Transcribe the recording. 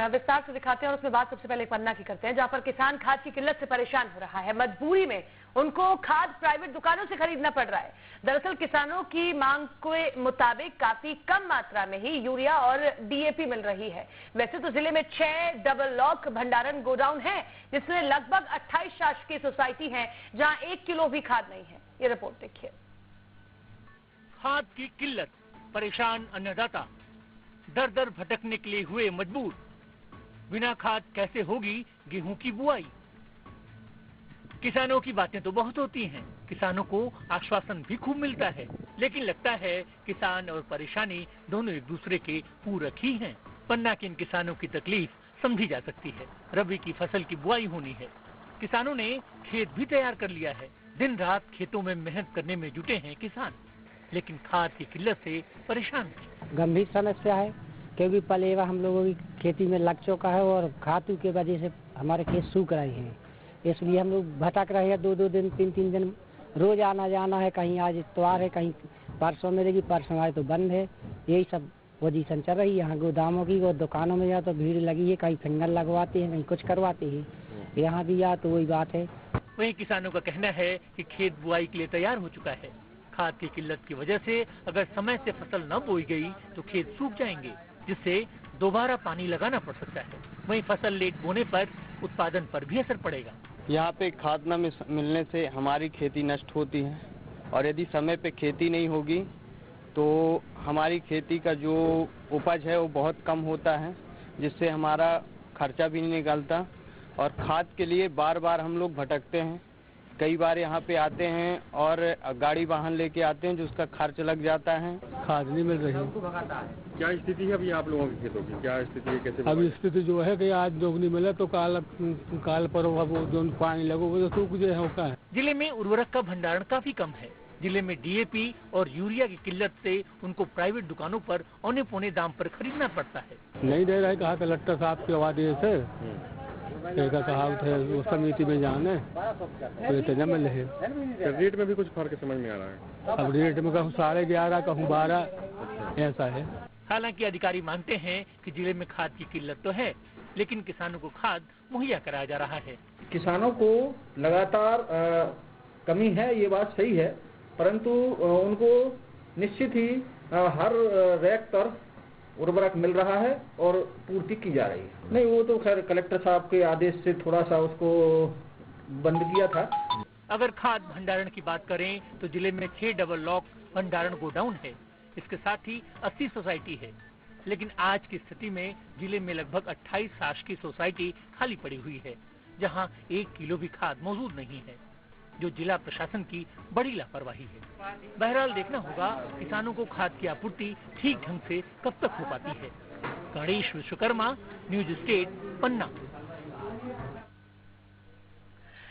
विस्तार से दिखाते हैं और उसमें बात सबसे पहले पन्ना की करते हैं, जहां पर किसान खाद की किल्लत से परेशान हो रहा है। मजबूरी में उनको खाद प्राइवेट दुकानों से खरीदना पड़ रहा है। दरअसल किसानों की मांग के मुताबिक काफी कम मात्रा में ही यूरिया और डीएपी मिल रही है। वैसे तो जिले में 6 डबल लॉक भंडारण गोडाउन है, जिसमें लगभग 28 शासकीय सोसाइटी है, जहां 1 किलो भी खाद नहीं है। ये रिपोर्ट देखिए। खाद की किल्लत, परेशान अन्नदाता दर दर भटकने के लिए हुए मजबूर। बिना खाद कैसे होगी गेहूं की बुआई। किसानों की बातें तो बहुत होती हैं, किसानों को आश्वासन भी खूब मिलता है, लेकिन लगता है किसान और परेशानी दोनों एक दूसरे के पूरक ही हैं। पन्ना के इन किसानों की तकलीफ समझी जा सकती है। रबी की फसल की बुआई होनी है, किसानों ने खेत भी तैयार कर लिया है। दिन रात खेतों में मेहनत करने में जुटे हैं किसान, लेकिन खाद की किल्लत से परेशान हैं। गंभीर समस्या है, क्योंकि पलेवा हम लोगों की खेती में लग चुका है और खातू के वजह से हमारे खेत सूख रहे हैं। इसलिए हम लोग भटक रहे हैं, 2-2 दिन 3-3 दिन रोज आना जाना है। कहीं आज इतवार है, कहीं परसों मिलेगी, परसों आए तो बंद है। यही सब पोजीशन चल रही है यहाँ गोदामों की। और दुकानों में जाओ तो भीड़ लगी है, कहीं फिंगर लगवाते हैं, कहीं कुछ करवाते हैं। यहाँ भी या तो वही बात है। वहीं किसानों का कहना है कि खेत बुआई के लिए तैयार हो चुका है। खाद की किल्लत की वजह से अगर समय से फसल न बोई गई तो खेत सूख जाएंगे, जिससे दोबारा पानी लगाना पड़ सकता है। वहीं फसल लेट बोने पर उत्पादन पर भी असर पड़ेगा। यहाँ पे खाद न मिलने से हमारी खेती नष्ट होती है, और यदि समय पे खेती नहीं होगी तो हमारी खेती का जो उपज है वो बहुत कम होता है, जिससे हमारा खर्चा भी नहीं निकलता। और खाद के लिए बार बार हम लोग भटकते हैं। कई बार यहाँ पे आते हैं और गाड़ी वाहन लेके आते हैं, जो उसका खर्च लग जाता है। खाद नहीं मिल रही है। क्या स्थिति है अभी आप लोगों की खेतों की? क्या स्थिति है, कैसे? अभी स्थिति जो है कि आज लोग नहीं मिले तो काल पर वो जो पानी लगो वो तो सूख जाए होगा है। जिले में उर्वरक का भंडारण काफी कम है। जिले में डीएपी और यूरिया की किल्लत से उनको प्राइवेट दुकानों पर औने पौने दाम पर खरीदना पड़ता है। नहीं दे रहा है, कहा कलेक्टर साहब के आदेश से कहावत है वो समिति में जाने तो इतना मिले है। रेट में भी कुछ फर्क समझ में आ रहा है? अब रेट में कहूँ 11.5 कहूँ 12 ऐसा है। हालांकि अधिकारी मानते हैं कि जिले में खाद की किल्लत तो है, लेकिन किसानों को खाद मुहैया कराया जा रहा है। किसानों को लगातार कमी है, ये बात सही है, परंतु उनको निश्चित ही हर रैक पर उर्वरक मिल रहा है और पूर्ति की जा रही है। नहीं, वो तो खैर कलेक्टर साहब के आदेश से थोड़ा सा उसको बंद किया था। अगर खाद भंडारण की बात करें तो जिले में 6 डबल लॉक भंडारण गोडाउन है। इसके साथ ही 80 सोसाइटी है, लेकिन आज की स्थिति में जिले में लगभग 28 शासकीय सोसाइटी खाली पड़ी हुई है, जहां 1 किलो भी खाद मौजूद नहीं है, जो जिला प्रशासन की बड़ी लापरवाही है। बहरहाल देखना होगा किसानों को खाद की आपूर्ति ठीक ढंग से कब तक हो पाती है। गणेश विश्वकर्मा, न्यूज स्टेट, पन्ना।